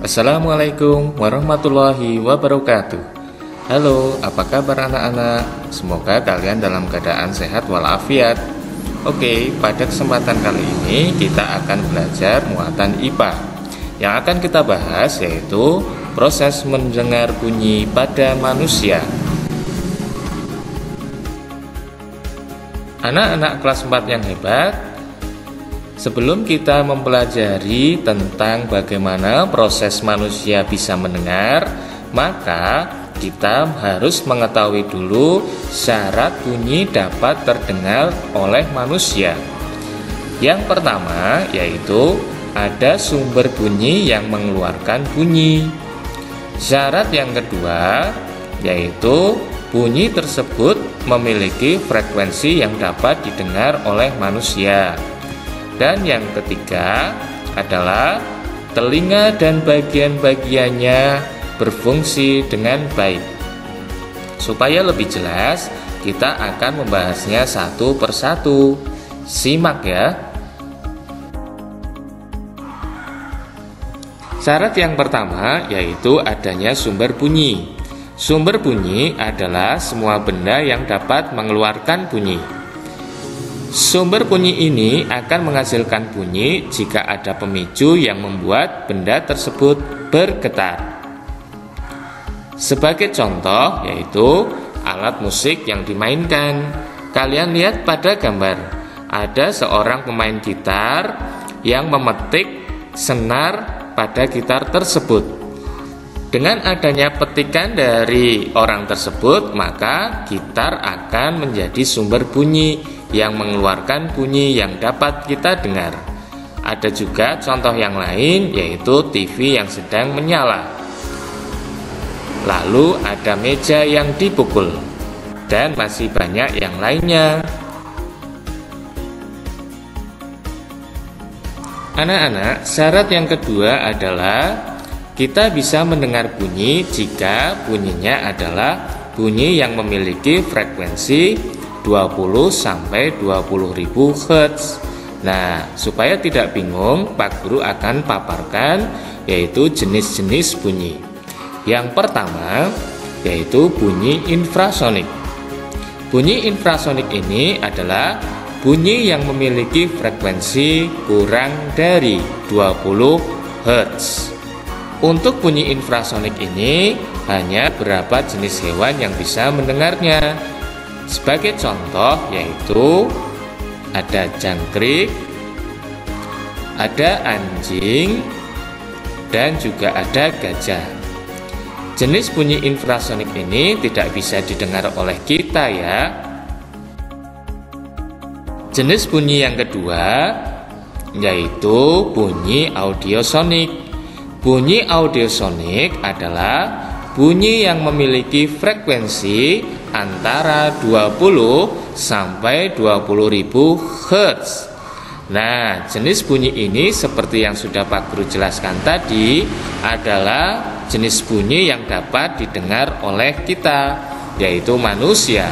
Assalamualaikum warahmatullahi wabarakatuh. Halo, apa kabar anak-anak? Semoga kalian dalam keadaan sehat walafiat. Oke, pada kesempatan kali ini kita akan belajar muatan IPA. Yang akan kita bahas yaitu proses mendengar bunyi pada manusia. Anak-anak kelas 4 yang hebat, sebelum kita mempelajari tentang bagaimana proses manusia bisa mendengar, maka kita harus mengetahui dulu syarat bunyi dapat terdengar oleh manusia. Yang pertama yaitu ada sumber bunyi yang mengeluarkan bunyi. Syarat yang kedua yaitu bunyi tersebut memiliki frekuensi yang dapat didengar oleh manusia. Dan yang ketiga adalah telinga dan bagian-bagiannya berfungsi dengan baik. Supaya lebih jelas, kita akan membahasnya satu persatu. Simak ya. Syarat yang pertama yaitu adanya sumber bunyi. Sumber bunyi adalah semua benda yang dapat mengeluarkan bunyi. Sumber bunyi ini akan menghasilkan bunyi jika ada pemicu yang membuat benda tersebut bergetar. Sebagai contoh yaitu alat musik yang dimainkan. Kalian lihat pada gambar, ada seorang pemain gitar yang memetik senar pada gitar tersebut. Dengan adanya petikan dari orang tersebut, maka gitar akan menjadi sumber bunyi yang mengeluarkan bunyi yang dapat kita dengar. Ada juga contoh yang lain yaitu TV yang sedang menyala. Lalu ada meja yang dipukul dan masih banyak yang lainnya. Anak-anak, syarat yang kedua adalah kita bisa mendengar bunyi jika bunyinya adalah bunyi yang memiliki frekuensi 20 sampai 20.000 Hz. Nah, supaya tidak bingung, Pak Guru akan paparkan yaitu jenis-jenis bunyi. Yang pertama yaitu bunyi infrasonik. Bunyi infrasonik ini adalah bunyi yang memiliki frekuensi kurang dari 20 Hz. Untuk bunyi infrasonik ini hanya beberapa jenis hewan yang bisa mendengarnya. Sebagai contoh yaitu ada jangkrik, ada anjing, dan juga ada gajah. Jenis bunyi infrasonik ini tidak bisa didengar oleh kita ya. Jenis bunyi yang kedua yaitu bunyi audiosonik. Bunyi audiosonik adalah bunyi yang memiliki frekuensi antara 20 sampai 20.000 Hz. Nah, jenis bunyi ini seperti yang sudah Pak Guru jelaskan tadi adalah jenis bunyi yang dapat didengar oleh kita, yaitu manusia.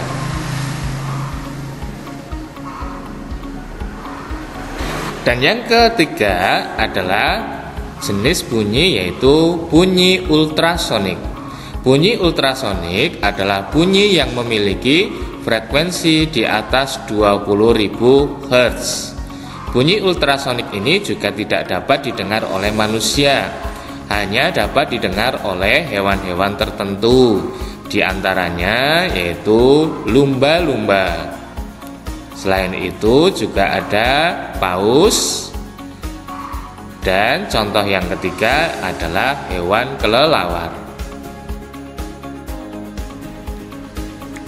Dan yang ketiga adalah jenis bunyi yaitu bunyi ultrasonik. Bunyi ultrasonik adalah bunyi yang memiliki frekuensi di atas 20.000 Hz. Bunyi ultrasonik ini juga tidak dapat didengar oleh manusia, hanya dapat didengar oleh hewan-hewan tertentu, di antaranya yaitu lumba-lumba. Selain itu juga ada paus, dan contoh yang ketiga adalah hewan kelelawar.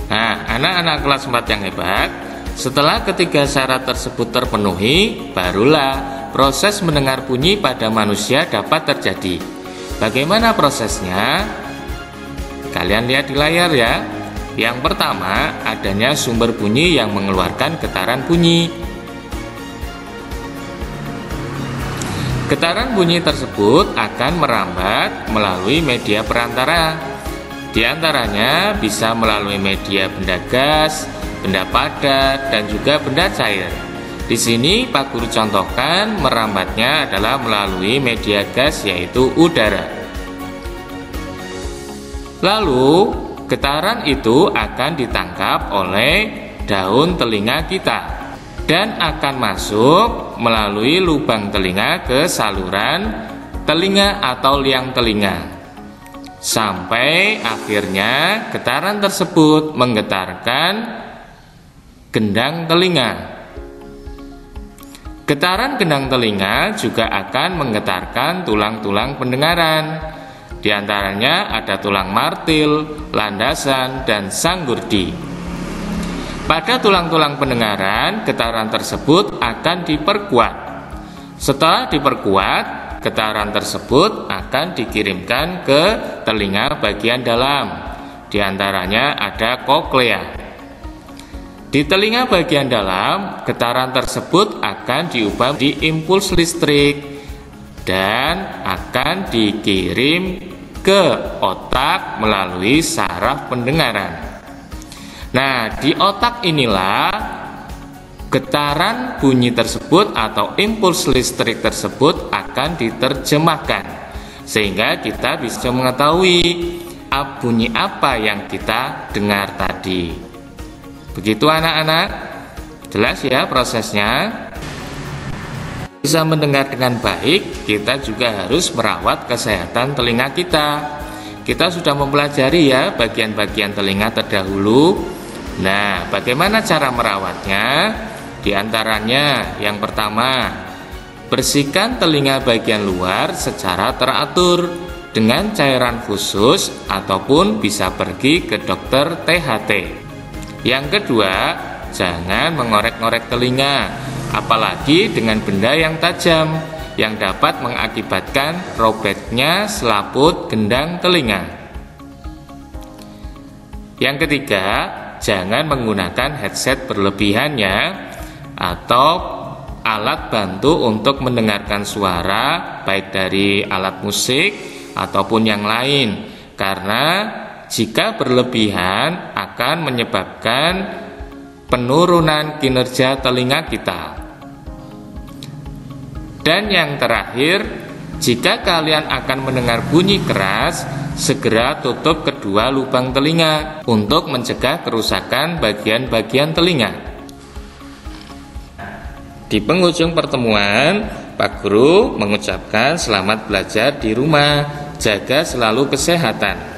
Nah, anak-anak kelas 4 yang hebat, setelah ketiga syarat tersebut terpenuhi, barulah proses mendengar bunyi pada manusia dapat terjadi. Bagaimana prosesnya? Kalian lihat di layar ya. Yang pertama, adanya sumber bunyi yang mengeluarkan getaran bunyi. Getaran bunyi tersebut akan merambat melalui media perantara. Di antaranya bisa melalui media benda gas, benda padat, dan juga benda cair. Di sini Pak Guru contohkan merambatnya adalah melalui media gas yaitu udara. Lalu getaran itu akan ditangkap oleh daun telinga kita dan akan masuk melalui lubang telinga ke saluran telinga atau liang telinga, sampai akhirnya getaran tersebut menggetarkan gendang telinga. Getaran gendang telinga juga akan menggetarkan tulang-tulang pendengaran. Di antaranya ada tulang martil, landasan, dan sanggurdi. Pada tulang-tulang pendengaran, getaran tersebut akan diperkuat. Setelah diperkuat, getaran tersebut akan dikirimkan ke telinga bagian dalam. Di antaranya ada koklea. Di telinga bagian dalam, getaran tersebut akan diubah di impuls listrik dan akan dikirim ke otak melalui saraf pendengaran. Nah, di otak inilah getaran bunyi tersebut atau impuls listrik tersebut akan diterjemahkan, sehingga kita bisa mengetahui bunyi apa yang kita dengar tadi. Begitu anak-anak, jelas ya prosesnya. Bisa mendengar dengan baik, kita juga harus merawat kesehatan telinga kita. Kita sudah mempelajari ya bagian-bagian telinga terdahulu. Nah, bagaimana cara merawatnya? Di antaranya yang pertama, bersihkan telinga bagian luar secara teratur dengan cairan khusus ataupun bisa pergi ke dokter THT. Yang kedua, jangan mengorek-ngorek telinga, apalagi dengan benda yang tajam yang dapat mengakibatkan robeknya selaput gendang telinga. Yang ketiga, jangan menggunakan headset berlebihan ya, atau alat bantu untuk mendengarkan suara baik dari alat musik ataupun yang lain, karena jika berlebihan akan menyebabkan penurunan kinerja telinga kita. Dan yang terakhir, jika kalian akan mendengar bunyi keras, segera tutup kedua lubang telinga untuk mencegah kerusakan bagian-bagian telinga. Di penghujung pertemuan, Pak Guru mengucapkan selamat belajar di rumah, jaga selalu kesehatan.